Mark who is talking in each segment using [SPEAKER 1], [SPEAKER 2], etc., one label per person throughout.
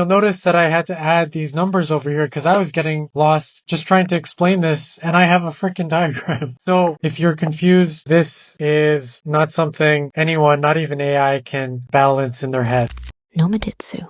[SPEAKER 1] You'll notice that I had to add these numbers over here because I was getting lost just trying to explain this, and I have a freaking diagram. So if you're confused, this is not something anyone, not even AI, can balance in their head.
[SPEAKER 2] Nomaditsu.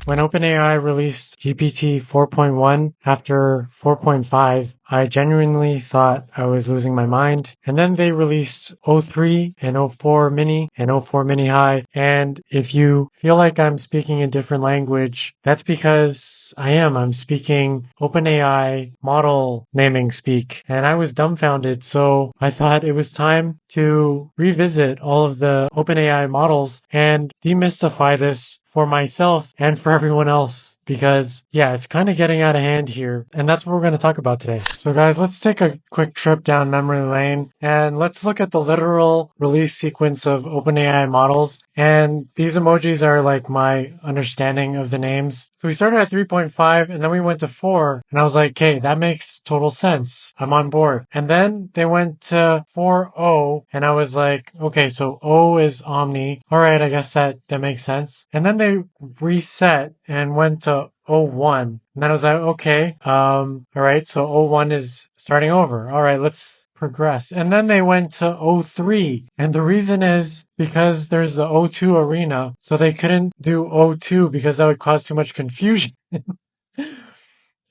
[SPEAKER 1] When OpenAI released GPT 4.1 after 4.5, I genuinely thought I was losing my mind. And then they released O3 and O4 Mini and O4 Mini High. And if you feel like I'm speaking a different language, that's because I am. I'm speaking OpenAI model naming speak. And I was dumbfounded. So I thought it was time to revisit all of the OpenAI models and demystify this for myself and for everyone else, because yeah, it's kind of getting out of hand here, and that's what we're going to talk about today. So guys, let's take a quick trip down memory lane and let's look at the literal release sequence of OpenAI models. And these emojis are like my understanding of the names. So we started at 3.5 and then we went to 4, and I was like, okay, that makes total sense. I'm on board. And then they went to 4.0 and I was like, okay, so O is Omni. All right, I guess that makes sense. And then they reset and went to O1. And then I was like, okay, all right, so O1 is starting over. All right, let's progress. And then they went to O3. And the reason is because there's the O2 arena. So they couldn't do O2 because that would cause too much confusion.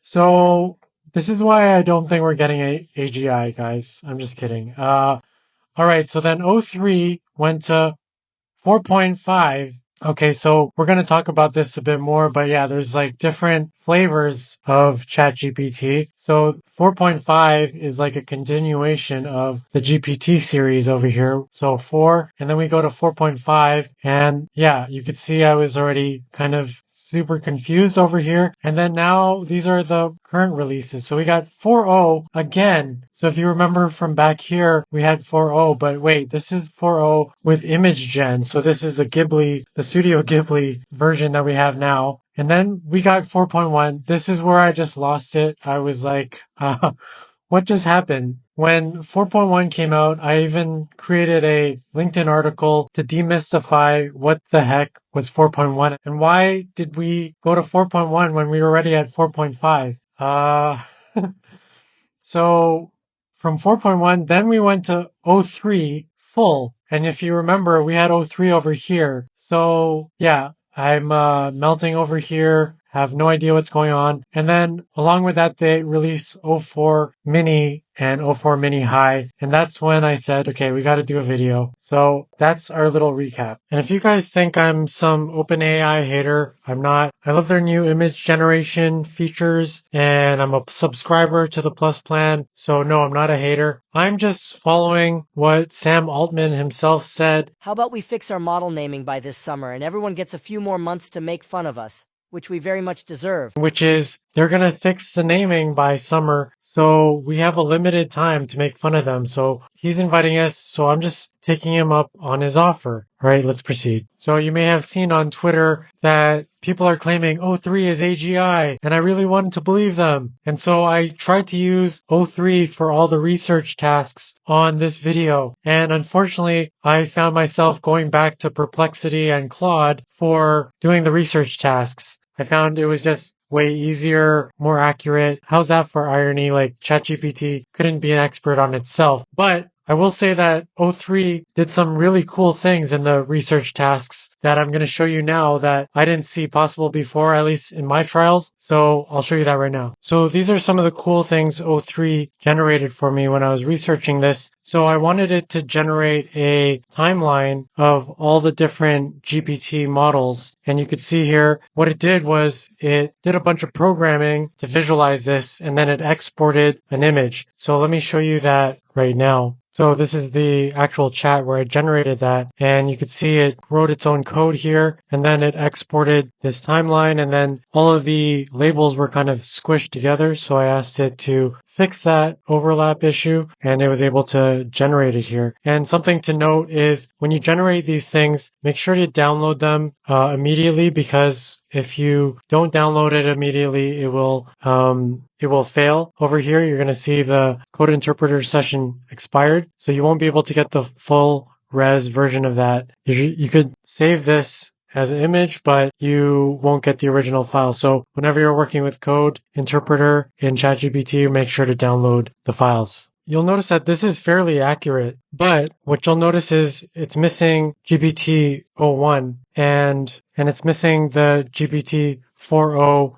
[SPEAKER 1] So this is why I don't think we're getting AGI, guys. I'm just kidding. All right, so then O3 went to 4.5. Okay, so we're going to talk about this a bit more, but yeah, there's like different flavors of ChatGPT. So 4.5 is like a continuation of the GPT series over here. So 4, and then we go to 4.5, and yeah, you could see I was already kind of super confused over here. And then now these are the current releases. So we got 4.0 again. So if you remember from back here, we had 4.0, but wait, this is 4.0 with image gen. So this is the Ghibli, the Studio Ghibli version that we have now. And then we got 4.1. This is where I just lost it. I was like, what just happened? When 4.1 came out, I even created a LinkedIn article to demystify what the heck was 4.1 and why did we go to 4.1 when we were already at 4.5. So from 4.1, then we went to O3 full. And if you remember, we had O3 over here. So yeah, I'm melting over here. Have no idea what's going on. And then along with that, they release O4 Mini and O4 Mini High. And that's when I said, okay, we got to do a video. So that's our little recap. And if you guys think I'm some OpenAI hater, I'm not. I love their new image generation features, and I'm a subscriber to the Plus plan. So no, I'm not a hater. I'm just following what Sam Altman himself said.
[SPEAKER 3] How about we fix our model naming by this summer and everyone gets a few more months to make fun of us, which we very much deserve.
[SPEAKER 1] Which is, they're going to fix the naming by summer. So we have a limited time to make fun of them. So he's inviting us. So I'm just taking him up on his offer. All right, let's proceed. So you may have seen on Twitter that people are claiming O3 is AGI, and I really wanted to believe them. And so I tried to use O3 for all the research tasks on this video. And unfortunately, I found myself going back to Perplexity and Claude for doing the research tasks. I found it was just way easier, more accurate. How's that for irony? Like ChatGPT couldn't be an expert on itself. But I will say that O3 did some really cool things in the research tasks that I'm going to show you now that I didn't see possible before, at least in my trials. So I'll show you that right now. So these are some of the cool things O3 generated for me when I was researching this. So I wanted it to generate a timeline of all the different GPT models. And you could see here what it did was it did a bunch of programming to visualize this, and then it exported an image. So let me show you that right now. So this is the actual chat where I generated that, and you could see it wrote its own code here, and then it exported this timeline, and then all of the labels were kind of squished together. So I asked it to fix that overlap issue, and it was able to generate it here. And something to note is when you generate these things, make sure to download them immediately, because if you don't download it immediately, it will fail. Over here, you're going to see the code interpreter session expired, so you won't be able to get the full res version of that. You could save this as an image, but you won't get the original file. So whenever you're working with code interpreter in ChatGPT, make sure to download the files. You'll notice that this is fairly accurate, but what you'll notice is it's missing GPT-01 and it's missing the GPT-40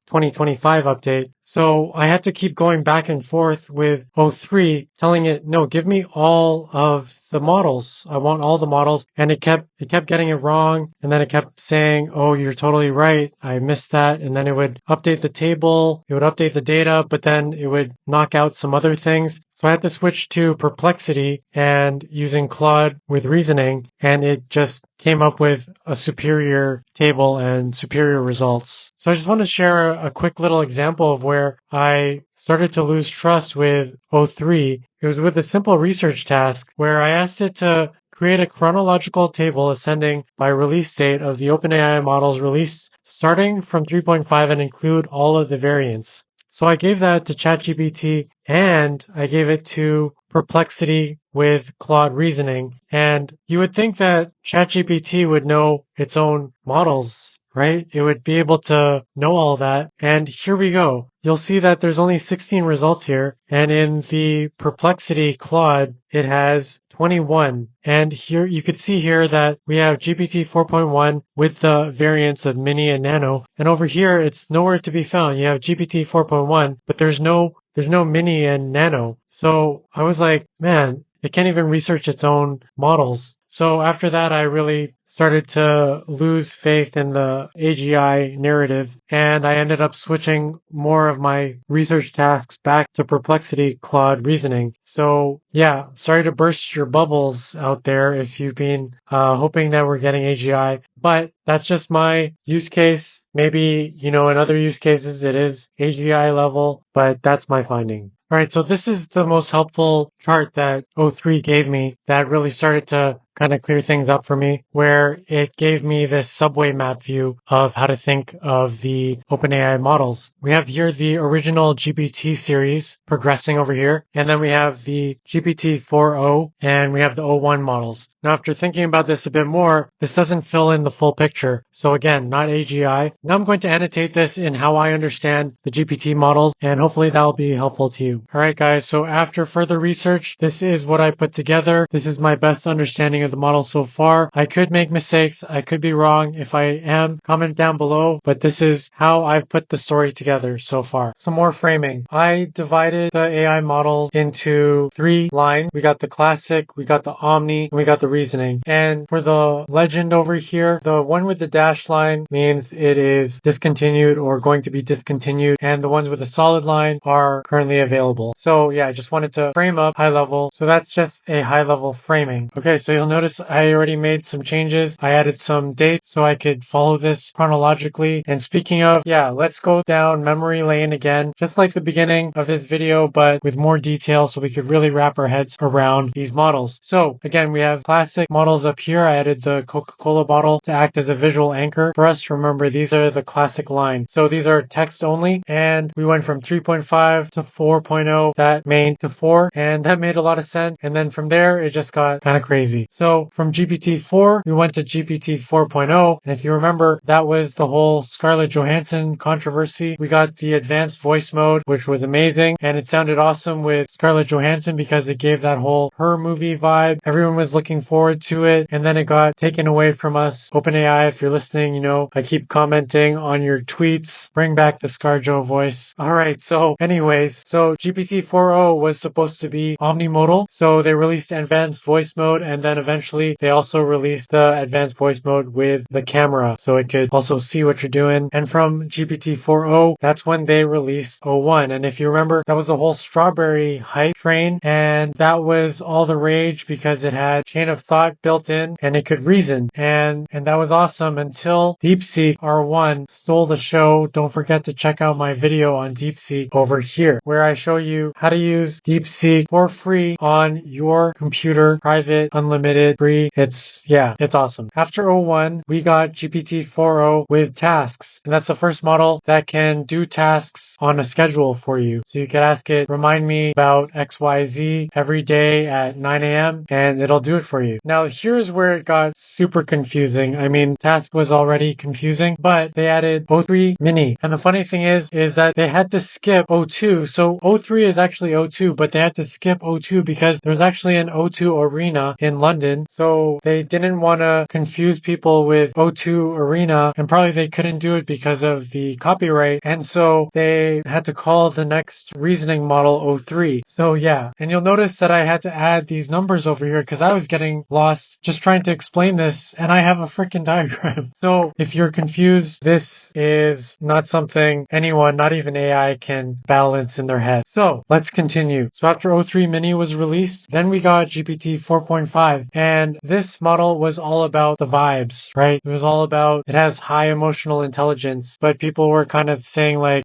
[SPEAKER 1] 2025 update. So I had to keep going back and forth with O3, telling it, no, give me all of the models. I want all the models. And it kept getting it wrong. And then it kept saying, oh, you're totally right. I missed that. And then it would update the table. It would update the data, but then it would knock out some other things. So I had to switch to Perplexity and using Claude with reasoning, and it just came up with a superior table and superior results. So I just want to share a quick little example of where I started to lose trust with O3. It was with a simple research task where I asked it to create a chronological table ascending by release date of the OpenAI models released starting from 3.5 and include all of the variants. So I gave that to ChatGPT and I gave it to Perplexity with Claude reasoning. And you would think that ChatGPT would know its own models, right? It would be able to know all that. And here we go. You'll see that there's only 16 results here. And in the Perplexity Claude, it has 21. And here you could see here that we have GPT 4.1 with the variants of mini and nano. And over here, it's nowhere to be found. You have GPT 4.1, but there's no mini and nano. So I was like, man, it can't even research its own models. So after that, I really started to lose faith in the AGI narrative, and I ended up switching more of my research tasks back to Perplexity Claude reasoning. So yeah, sorry to burst your bubbles out there if you've been hoping that we're getting AGI, but that's just my use case. Maybe, in other use cases it is AGI level, but that's my finding. All right, so this is the most helpful chart that O3 gave me that really started to kind of clear things up for me, where it gave me this subway map view of how to think of the OpenAI models. We have here the original GPT series progressing over here, and then we have the GPT-4o, and we have the O1 models. Now, after thinking about this a bit more, this doesn't fill in the full picture. So again, not AGI. Now I'm going to annotate this in how I understand the GPT models, and hopefully that'll be helpful to you. All right, guys, so after further research, this is what I put together. This is my best understanding of the model so far. I could make mistakes. I could be wrong. If I am, comment down below, but this is how I've put the story together so far. Some more framing. I divided the AI model into 3 lines. We got the classic, we got the omni, and we got the reasoning. And for the legend over here, the one with the dashed line means it is discontinued or going to be discontinued, and the ones with a solid line are currently available. So yeah, I just wanted to frame up high level. So that's just a high level framing. Okay, so you'll notice I already made some changes. I added some dates so I could follow this chronologically. And speaking of, yeah, let's go down memory lane again, just like the beginning of this video, but with more detail so we could really wrap our heads around these models. So again, we have classic models up here. I added the Coca-Cola bottle to act as a visual anchor for us. Remember, these are the classic line. So these are text only, and we went from 3.5 to 4.0, that main to 4, and that made a lot of sense. And then from there, it just got kind of crazy. So from GPT-4, we went to GPT 4.0, and if you remember, that was the whole Scarlett Johansson controversy. We got the advanced voice mode, which was amazing, and it sounded awesome with Scarlett Johansson because it gave that whole her movie vibe. Everyone was looking forward to it, and then it got taken away from us. OpenAI, if you're listening, I keep commenting on your tweets. Bring back the ScarJo voice. All right, so anyways, so GPT-4o was supposed to be omnimodal, so they released advanced voice mode, and then eventually they also released the advanced voice mode with the camera, so it could also see what you're doing. And from GPT-4o, that's when they released O1. And if you remember, that was the whole strawberry hype train, and that was all the rage because it had chain of thought built in and it could reason. And that was awesome until DeepSeek R1 stole the show. Don't forget to check out my video on DeepSeek over here, where I show you how to use DeepSeek for free on your computer, private, unlimited unlimited, free. It's awesome. After O1, we got GPT-4o with tasks. And that's the first model that can do tasks on a schedule for you. So you can ask it, remind me about XYZ every day at 9 a.m. and it'll do it for you. Now here's where it got super confusing. I mean, task was already confusing, but they added O3 mini. And the funny thing is that they had to skip O2. So O3 is actually O2, but they had to skip O2 because there's actually an O2 arena in London. So they didn't want to confuse people with O2 arena, and probably they couldn't do it because of the copyright. And so they had to call the next reasoning model O3. So yeah, and you'll notice that I had to add these numbers over here because I was getting lost just trying to explain this, and I have a freaking diagram. So if you're confused, this is not something anyone, not even AI, can balance in their head. So let's continue. So after O3 mini was released, then we got GPT 4.5, and this model was all about the vibes, right? It was all about, it has high emotional intelligence, but people were kind of saying like,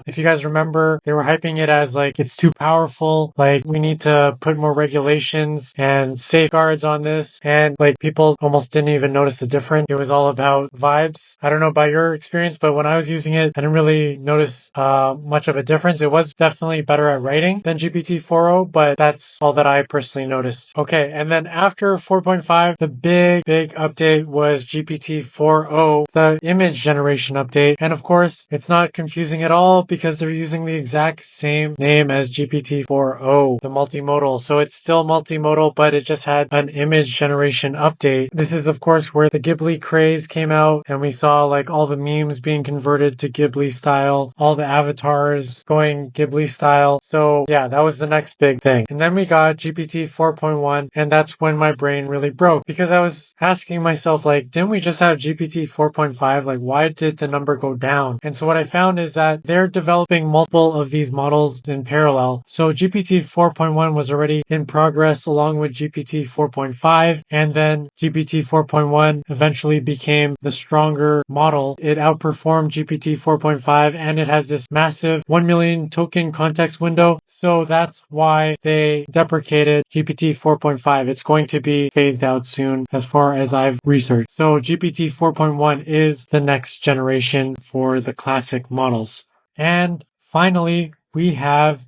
[SPEAKER 1] if you guys remember, they were hyping it as like, it's too powerful, like we need to put more regulations and safeguards on this, and like people almost didn't even notice the difference. It was all about vibes. I don't know about your experience, but when I was using it, I didn't really notice much of a difference. It was definitely better at writing than GPT-4o, but that's all that I personally noticed. Okay, and then after 4.5, the big update was GPT-4o, the image generation update. And of course, it's not confusing at all because they're using the exact same name as GPT-4o, the multimodal. So it's still multimodal, but it just had an image generation update. This is of course where the Ghibli craze came out, and we saw like all the memes being converted to Ghibli style, all the avatars going Ghibli style. So yeah, that was the next big thing. And then we got GPT 4.1, and that's when my brain really broke because I was asking myself like, didn't we just have GPT 4.5? Like, why did the number go down? And so what I found is that they're developing multiple of these models in parallel. So GPT 4.1 was already in progress along with GPT 4.5, and then GPT 4.1 eventually became the stronger model. It outperformed GPT 4.5, and it has this massive 1 million token context window. So that's why they deprecated GPT 4.5. It's going to be phased out soon as far as I've researched. So GPT 4.1 is the next generation for the classic models. And finally, we have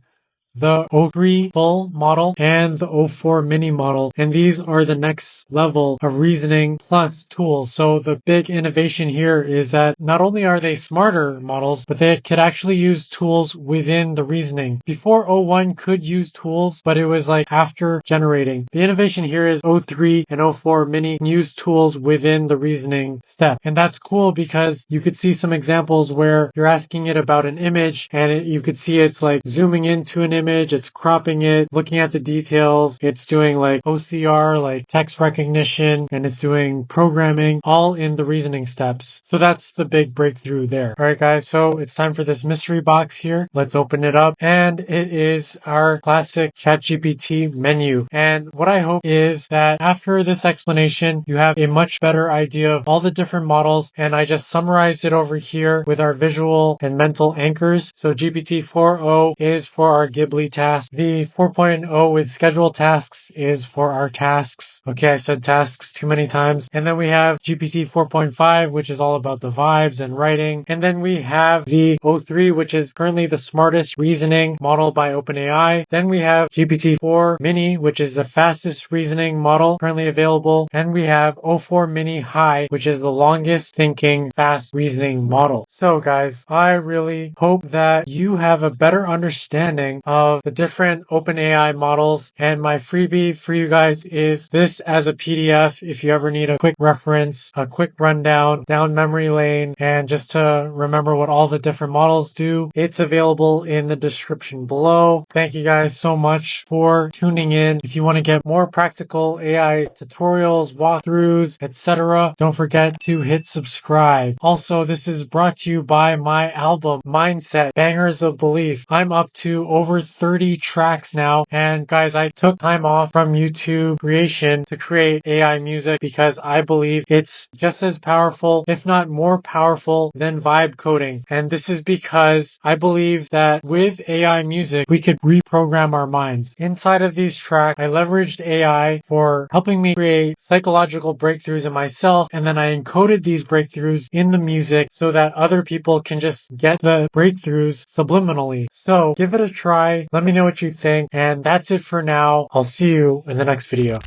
[SPEAKER 1] the O3 full model and the O4 mini model. And these are the next level of reasoning plus tools. So the big innovation here is that not only are they smarter models, but they could actually use tools within the reasoning. Before O1 could use tools, but it was like after generating. The innovation here is O3 and O4 mini can use tools within the reasoning step. And that's cool because you could see some examples where you're asking it about an image, and you could see it's like zooming into an image, it's cropping it, looking at the details, it's doing like OCR, like text recognition, and it's doing programming, all in the reasoning steps. So that's the big breakthrough there. All right, guys, so it's time for this mystery box here. Let's open it up, and it is our classic ChatGPT menu. And what I hope is that after this explanation, you have a much better idea of all the different models, and I just summarized it over here with our visual and mental anchors. So GPT-4o is for our Ghibli task. The 4.0 with scheduled tasks is for our tasks. Okay, I said tasks too many times. And then we have GPT 4.5, which is all about the vibes and writing. And then we have the O3, which is currently the smartest reasoning model by OpenAI. Then we have GPT 4 mini, which is the fastest reasoning model currently available. And we have O4 mini high, which is the longest thinking fast reasoning model. So guys, I really hope that you have a better understanding of the different OpenAI models, and my freebie for you guys is this as a PDF if you ever need a quick reference, a quick rundown down memory lane, and just to remember what all the different models do. It's available in the description below. Thank you guys so much for tuning in. If you want to get more practical AI tutorials, walkthroughs, etc., don't forget to hit subscribe. Also, this is brought to you by my album Mindset Bangers of Belief. I'm up to over 30 tracks now. And guys, I took time off from YouTube creation to create AI music because I believe it's just as powerful, if not more powerful than vibe coding. And this is because I believe that with AI music, we could reprogram our minds. Inside of these tracks, I leveraged AI for helping me create psychological breakthroughs in myself, and then I encoded these breakthroughs in the music so that other people can just get the breakthroughs subliminally. So give it a try. Let me know what you think. And that's it for now. I'll see you in the next video.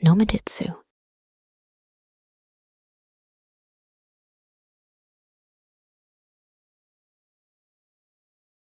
[SPEAKER 2] Nomaditsu.